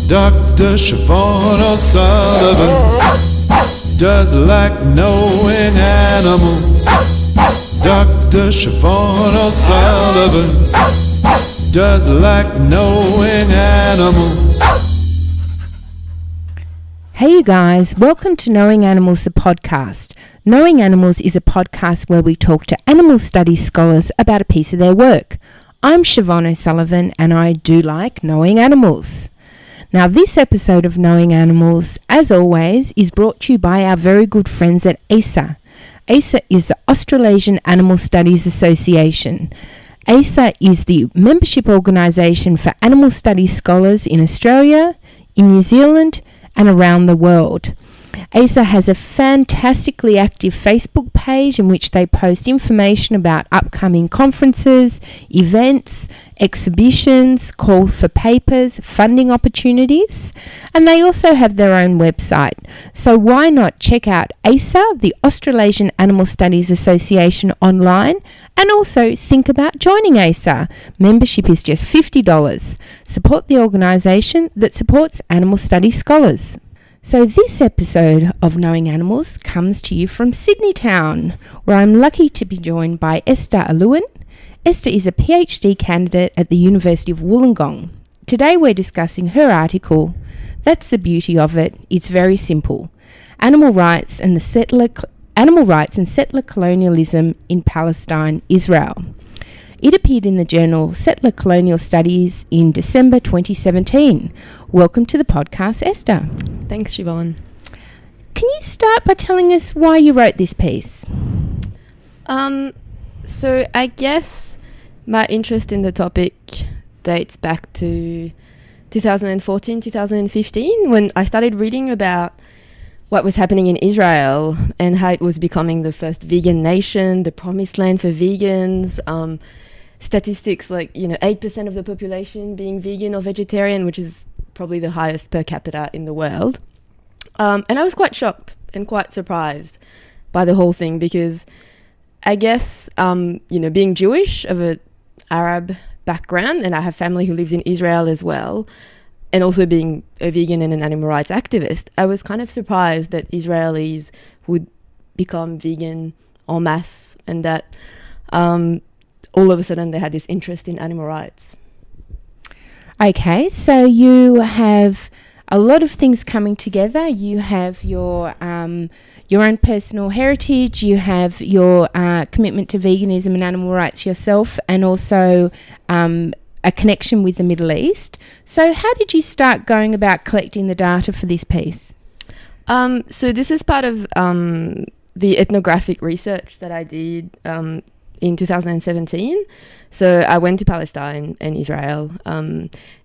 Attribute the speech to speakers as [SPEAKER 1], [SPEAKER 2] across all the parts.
[SPEAKER 1] Dr. Siobhan O'Sullivan does like knowing animals. Dr. Siobhan O'Sullivan does like knowing animals.
[SPEAKER 2] Hey you guys, welcome to Knowing Animals, the podcast. Knowing Animals is a podcast where we talk to animal studies scholars about a piece of their work. I'm Siobhan O'Sullivan and I do like knowing animals. Now this episode of Knowing Animals, as always, is brought to you by our very good friends at ASA. ASA is the Australasian Animal Studies Association. ASA is the membership organisation for animal studies scholars in Australia, in New Zealand and around the world. ASA has a fantastically active Facebook page in which they post information about upcoming conferences, events, exhibitions, calls for papers, funding opportunities, and they also have their own website. So why not check out ASA, the Australasian Animal Studies Association, online, and also think about joining ASA. Membership is just $50. Support the organisation that supports animal studies scholars. So this episode of Knowing Animals comes to you from Sydney town, where I'm lucky to be joined by Esther Alloun. Esther is a PhD candidate at the University of Wollongong. Today we're discussing her article. That's the beauty of it. It's very simple. Animal rights and settler colonialism in Palestine, Israel. It appeared in the journal Settler Colonial Studies in December 2017. Welcome to the podcast, Esther.
[SPEAKER 3] Thanks, Siobhan.
[SPEAKER 2] Can you start by telling us why you wrote this piece?
[SPEAKER 3] So I guess my interest in the topic dates back to 2014, 2015, when I started reading about what was happening in Israel and how it was becoming the first vegan nation, the promised land for vegans, statistics like, 8% of the population being vegan or vegetarian, which is probably the highest per capita in the world. And I was quite shocked and quite surprised by the whole thing because I guess, being Jewish of an Arab background, and I have family who lives in Israel as well, and also being a vegan and an animal rights activist, I was kind of surprised that Israelis would become vegan en masse and that all of a sudden they had this interest in animal rights.
[SPEAKER 2] Okay, so you have a lot of things coming together. You have your own personal heritage, you have your commitment to veganism and animal rights yourself, and also a connection with the Middle East. So how did you start going about collecting the data for this piece?
[SPEAKER 3] So this is part of the ethnographic research that I did in 2017. So I went to Palestine and Israel,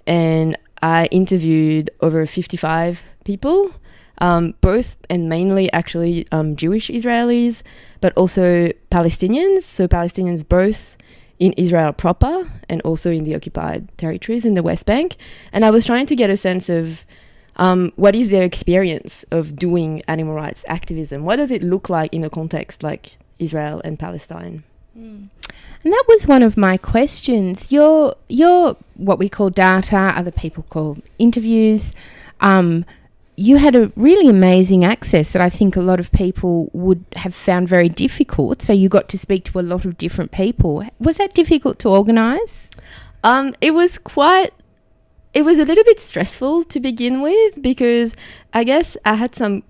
[SPEAKER 3] and I interviewed over 55 people, both and mainly actually Jewish Israelis, but also Palestinians. So Palestinians both in Israel proper and also in the occupied territories in the West Bank. And I was trying to get a sense of what is their experience of doing animal rights activism? What does it look like in a context like Israel and Palestine?
[SPEAKER 2] And that was one of my questions. Your what we call data, other people call interviews. You had a really amazing access that I think a lot of people would have found very difficult. So you got to speak to a lot of different people. Was that difficult to organise?
[SPEAKER 3] It was a little bit stressful to begin with because I guess I had some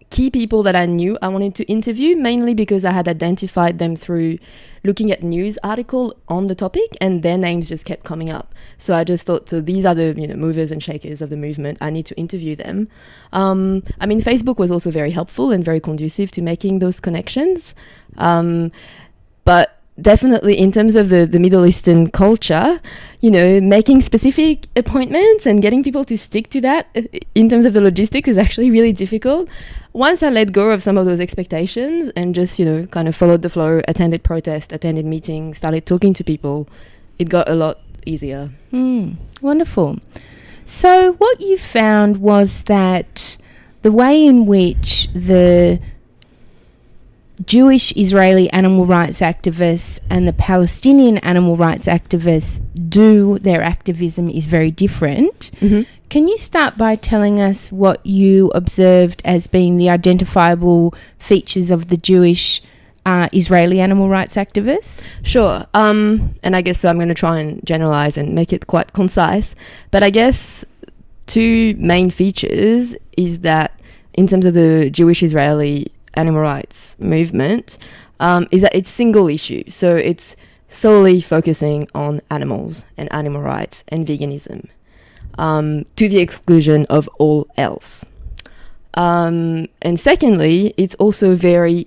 [SPEAKER 3] key people that I knew I wanted to interview, mainly because I had identified them through looking at news article on the topic and their names just kept coming up. So I just thought, so these are the movers and shakers of the movement. I need to interview them. Facebook was also very helpful and very conducive to making those connections. But definitely in terms of the Middle Eastern culture, making specific appointments and getting people to stick to that in terms of the logistics is actually really difficult. Once I let go of some of those expectations and just, kind of followed the flow, attended protests, attended meetings, started talking to people, it got a lot easier.
[SPEAKER 2] Wonderful. So what you found was that the way in which the Jewish Israeli animal rights activists and the Palestinian animal rights activists do their activism is very different.
[SPEAKER 3] Mm-hmm.
[SPEAKER 2] Can you start by telling us what you observed as being the identifiable features of the Jewish Israeli animal rights activists?
[SPEAKER 3] Sure. And I guess so I'm going to try and generalize and make it quite concise. But I guess two main features is that in terms of the Jewish Israeli animal rights movement, is that it's single issue. So it's solely focusing on animals and animal rights and veganism, to the exclusion of all else. And secondly, it's also very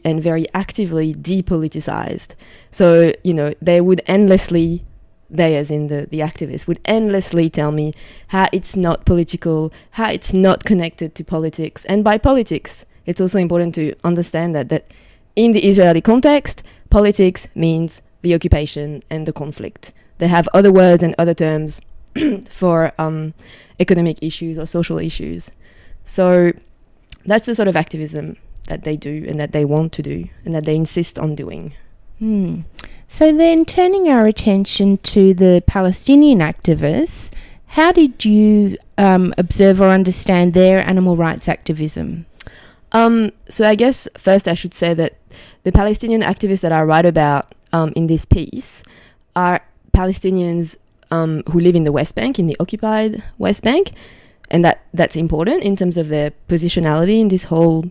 [SPEAKER 3] actively depoliticized. So, they would endlessly, they as in the activists, would endlessly tell me how it's not political, how it's not connected to politics. And by politics, it's also important to understand that in the Israeli context, politics means the occupation and the conflict. They have other words and other terms for economic issues or social issues. So that's the sort of activism that they do and that they want to do and that they insist on doing.
[SPEAKER 2] So then turning our attention to the Palestinian activists, how did you observe or understand their animal rights activism?
[SPEAKER 3] So I guess first I should say that the Palestinian activists that I write about in this piece are Palestinians who live in the West Bank, in the occupied West Bank, and that's important in terms of their positionality in this whole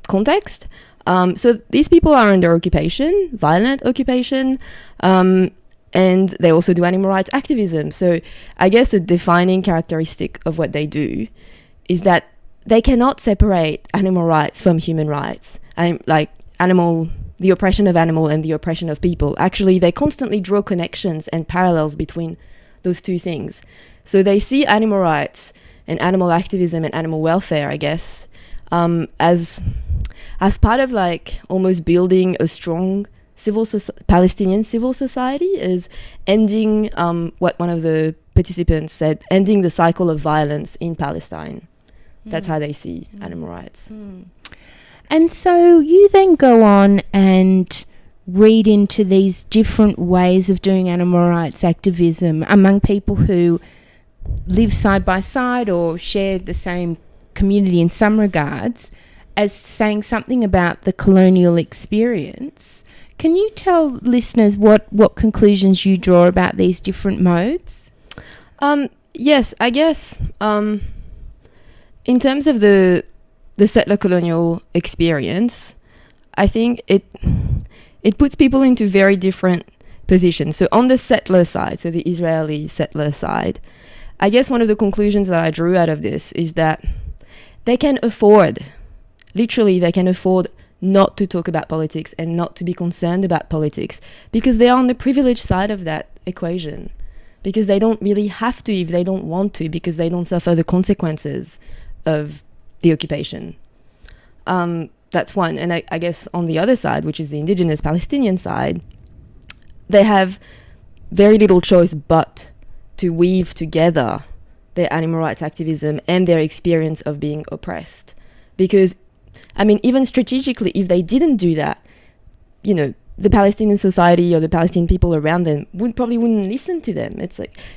[SPEAKER 3] context. So these people are under occupation, violent occupation, and they also do animal rights activism. So I guess a defining characteristic of what they do is that they cannot separate animal rights from human rights. The oppression of animal and the oppression of people. Actually, they constantly draw connections and parallels between those two things. So they see animal rights and animal activism and animal welfare, I guess, as part of almost building a strong Palestinian civil society, is ending what one of the participants said, ending the cycle of violence in Palestine. That's how they see animal rights.
[SPEAKER 2] And so you then go on and read into these different ways of doing animal rights activism among people who live side by side or share the same community in some regards, as saying something about the colonial experience. Can you tell listeners what conclusions you draw about these different modes?
[SPEAKER 3] Yes, I guess in terms of the settler colonial experience, I think it puts people into very different positions. So on the settler side, so the Israeli settler side, I guess one of the conclusions that I drew out of this is that they can afford not to talk about politics and not to be concerned about politics because they are on the privileged side of that equation, because they don't really have to if they don't want to, because they don't suffer the consequences of the occupation. That's one. And I guess on the other side, which is the indigenous Palestinian side, they have very little choice but to weave together their animal rights activism and their experience of being oppressed. Because, even strategically, if they didn't do that, the Palestinian society or the Palestinian people around them probably wouldn't listen to them.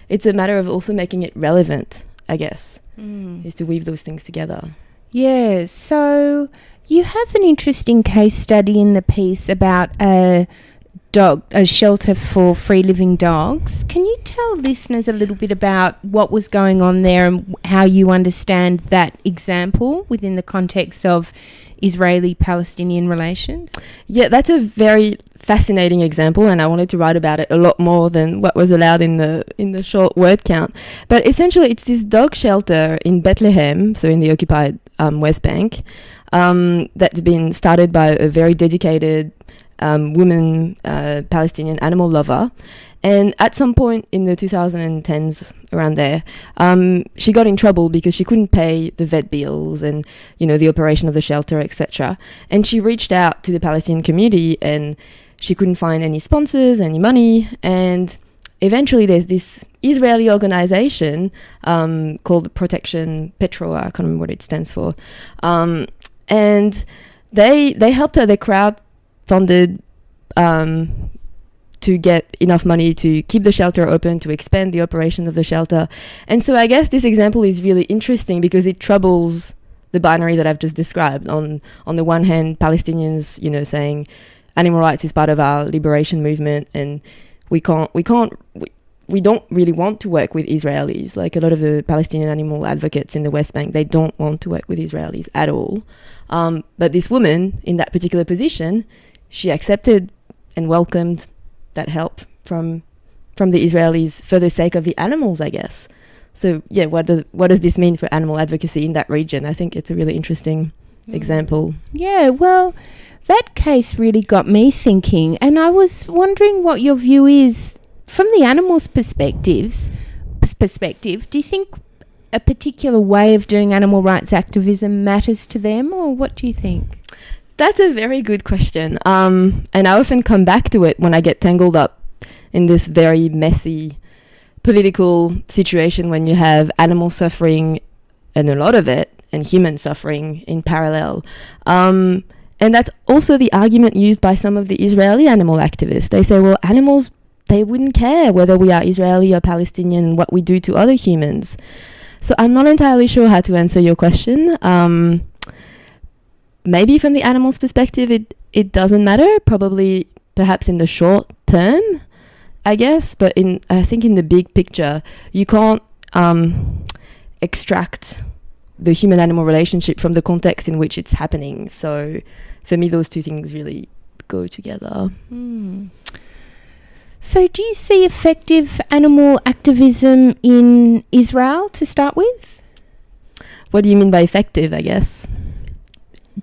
[SPEAKER 3] It's a matter of also making it relevant, I guess, is to weave those things together.
[SPEAKER 2] Yeah, so you have an interesting case study in the piece about a shelter for free-living dogs. Can you tell listeners a little bit about what was going on there and how you understand that example within the context of Israeli-Palestinian relations?
[SPEAKER 3] Yeah, that's a very fascinating example, and I wanted to write about it a lot more than what was allowed in the short word count. But essentially, it's this dog shelter in Bethlehem, so in the occupied West Bank, that's been started by a very dedicated woman, Palestinian animal lover. And at some point in the 2010s, around there, she got in trouble because she couldn't pay the vet bills and, the operation of the shelter, etc. And she reached out to the Palestinian community and she couldn't find any sponsors, any money. And eventually there's this Israeli organization called Protection Petroa, I can't remember what it stands for. And they helped her, they funded to get enough money to keep the shelter open, to expand the operation of the shelter. And so I guess this example is really interesting because it troubles the binary that I've just described. On the one hand, Palestinians, saying animal rights is part of our liberation movement, and we don't really want to work with Israelis. Like a lot of the Palestinian animal advocates in the West Bank, they don't want to work with Israelis at all. But this woman in that particular position, she accepted and welcomed that help from the Israelis for the sake of the animals, I guess. So yeah, what does this mean for animal advocacy in that region? I think it's a really interesting example.
[SPEAKER 2] Yeah, well, that case really got me thinking, and I was wondering what your view is from the animals' perspective. Do you think a particular way of doing animal rights activism matters to them, or what do you think?
[SPEAKER 3] That's a very good question. And I often come back to it when I get tangled up in this very messy political situation when you have animal suffering, and a lot of it, and human suffering in parallel. And that's also the argument used by some of the Israeli animal activists. They say, well, animals, they wouldn't care whether we are Israeli or Palestinian and what we do to other humans. So I'm not entirely sure how to answer your question. Maybe from the animal's perspective, it doesn't matter, probably perhaps in the short term, I guess. But I think in the big picture, you can't extract the human-animal relationship from the context in which it's happening. So for me, those two things really go together.
[SPEAKER 2] So do you see effective animal activism in Israel to start with?
[SPEAKER 3] What do you mean by effective, I guess?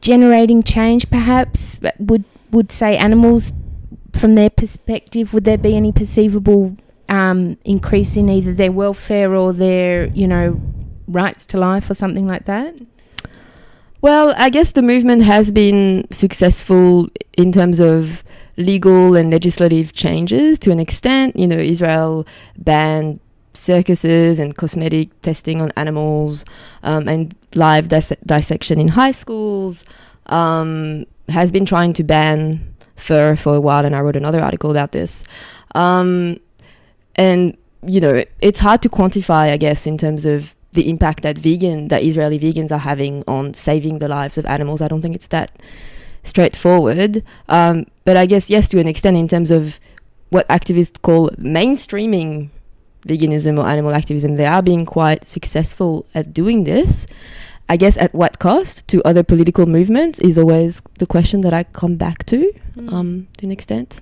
[SPEAKER 2] Generating change, perhaps? Would say animals, from their perspective, would there be any perceivable increase in either their welfare or their, rights to life or something like that?
[SPEAKER 3] Well, I guess the movement has been successful in terms of legal and legislative changes to an extent. Israel banned circuses and cosmetic testing on animals, and live dissection in high schools, has been trying to ban fur for a while, and I wrote another article about this. And, it's hard to quantify, I guess, in terms of the impact that Israeli vegans are having on saving the lives of animals. I don't think it's that straightforward. But I guess, yes, to an extent, in terms of what activists call mainstreaming veganism or animal activism, they are being quite successful at doing this. I guess at what cost to other political movements is always the question that I come back to an extent.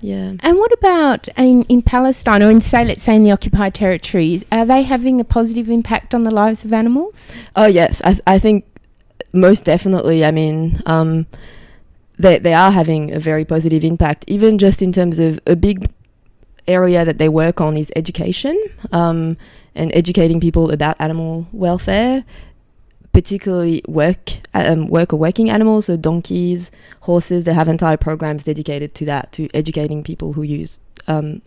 [SPEAKER 3] Yeah.
[SPEAKER 2] And what about in Palestine, or let's say in the occupied territories, are they having a positive impact on the lives of animals?
[SPEAKER 3] Oh, yes. I think most definitely. I mean, they are having a very positive impact, even just in terms of a big area that they work on is education, and educating people about animal welfare, particularly working animals, so donkeys, horses. They have entire programs dedicated to that, to educating people who use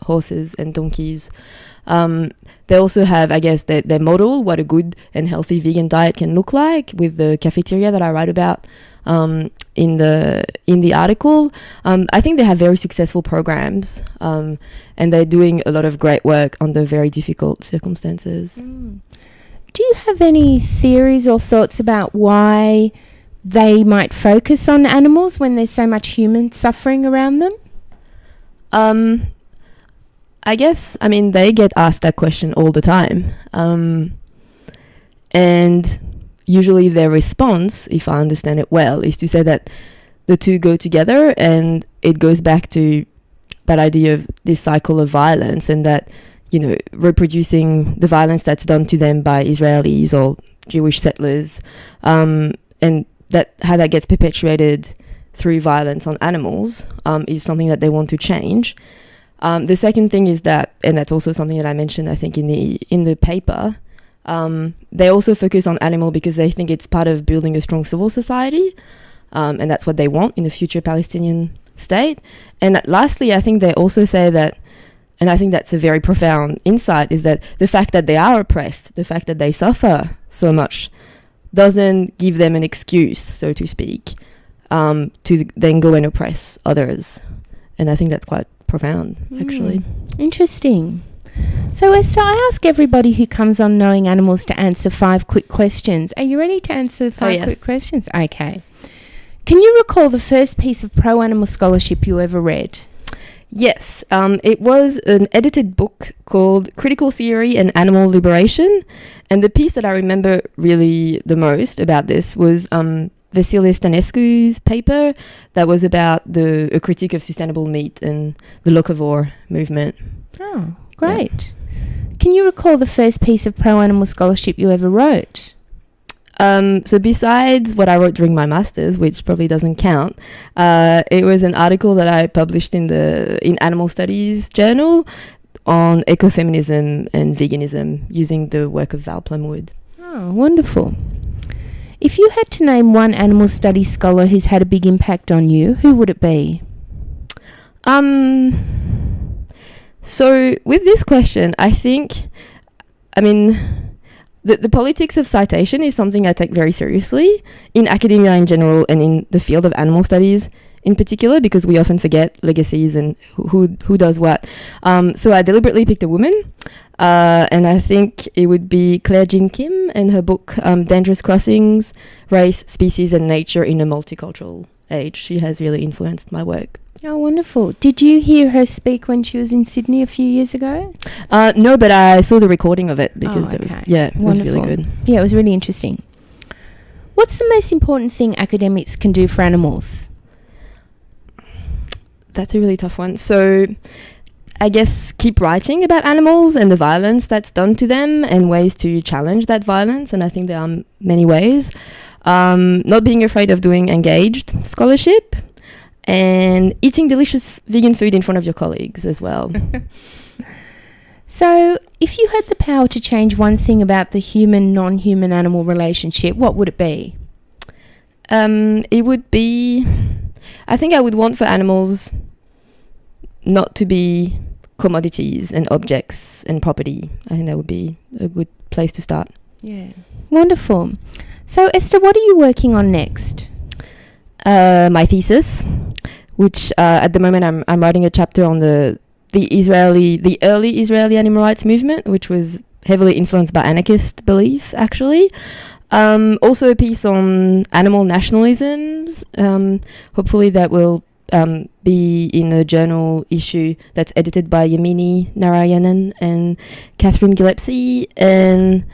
[SPEAKER 3] horses and donkeys. They also have, I guess, they model what a good and healthy vegan diet can look like with the cafeteria that I write about in the article. I think they have very successful programs, and they're doing a lot of great work under very difficult circumstances.
[SPEAKER 2] Do you have any theories or thoughts about why they might focus on animals when there's so much human suffering around them?
[SPEAKER 3] I guess, they get asked that question all the time. And usually their response, if I understand it well, is to say that the two go together, and it goes back to that idea of this cycle of violence, and that, reproducing the violence that's done to them by Israelis or Jewish settlers, and that how that gets perpetuated through violence on animals, is something that they want to change. The second thing is that, and that's also something that I mentioned, I think, in the paper, they also focus on animal because they think it's part of building a strong civil society, and that's what they want in the future Palestinian state. And lastly, I think they also say that, and I think that's a very profound insight, is that the fact that they are oppressed, the fact that they suffer so much, doesn't give them an excuse, so to speak, to then go and oppress others. And I think that's quite profound, actually.
[SPEAKER 2] Interesting. So Esther, I ask everybody who comes on Knowing Animals to answer 5 quick questions. Are you ready to answer 5 quick questions? Okay. Can you recall the first piece of pro-animal scholarship you ever read?
[SPEAKER 3] Yes, it was an edited book called Critical Theory and Animal Liberation. And the piece that I remember really the most about this was Vasile Stănescu's paper that was about a critique of sustainable meat and the locavore movement.
[SPEAKER 2] Oh, great. Yeah. Can you recall the first piece of pro-animal scholarship you ever wrote?
[SPEAKER 3] So besides what I wrote during my master's, which probably doesn't count, it was an article that I published in Animal Studies journal on ecofeminism and veganism using the work of Val Plumwood.
[SPEAKER 2] Oh, wonderful. If you had to name one animal studies scholar who's had a big impact on you, who would it be?
[SPEAKER 3] So with this question, the politics of citation is something I take very seriously in academia in general and in the field of animal studies in particular, because we often forget legacies and who does what. So I deliberately picked a woman, and I think it would be Claire Jean Kim and her book Dangerous Crossings, Race, Species and Nature in a Multicultural Age. She has really influenced my work.
[SPEAKER 2] Oh, wonderful. Did you hear her speak when she was in Sydney a few years ago?
[SPEAKER 3] No, but I saw the recording of it because it
[SPEAKER 2] Wonderful.
[SPEAKER 3] was really good.
[SPEAKER 2] Yeah, it was really interesting. What's the most important thing academics can do for animals?
[SPEAKER 3] That's a really tough one. So I guess keep writing about animals and the violence that's done to them and ways to challenge that violence. And I think there are many ways. Not being afraid of doing engaged scholarship and eating delicious vegan food in front of your colleagues as well.
[SPEAKER 2] So if you had the power to change one thing about the human-non-human animal relationship, what would it be?
[SPEAKER 3] It would be... I think I would want for animals not to be commodities and objects and property. I think that would be a good place to start.
[SPEAKER 2] Yeah. Wonderful. So Esther, what are you working on next?
[SPEAKER 3] My thesis, which at the moment I'm writing a chapter on the early Israeli animal rights movement, which was heavily influenced by anarchist belief, actually. Also a piece on animal nationalisms. Hopefully that will be in a journal issue that's edited by Yamini Narayanan and Catherine Gillespie, and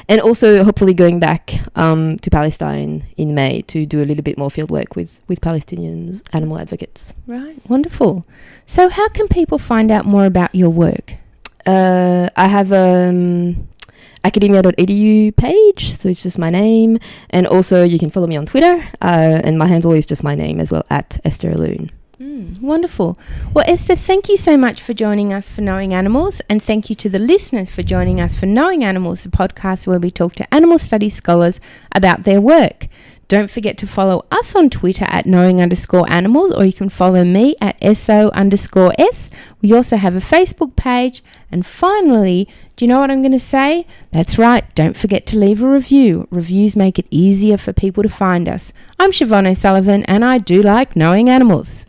[SPEAKER 3] also hopefully going back to Palestine in May to do a little bit more fieldwork with Palestinians, animal advocates.
[SPEAKER 2] Right, wonderful. So how can people find out more about your work?
[SPEAKER 3] I have academia.edu page, so it's just my name, and also you can follow me on Twitter, and my handle is just my name as well, at Esther Alloun.
[SPEAKER 2] Wonderful. Well, Esther, thank you so much for joining us for Knowing Animals, and thank you to the listeners for joining us for Knowing Animals, the podcast where we talk to animal studies scholars about their work. Don't forget to follow us on Twitter at knowing_animals, or you can follow me at SO_S. We also have a Facebook page. And finally, do you know what I'm going to say? That's right. Don't forget to leave a review. Reviews make it easier for people to find us. I'm Siobhan O'Sullivan, and I do like knowing animals.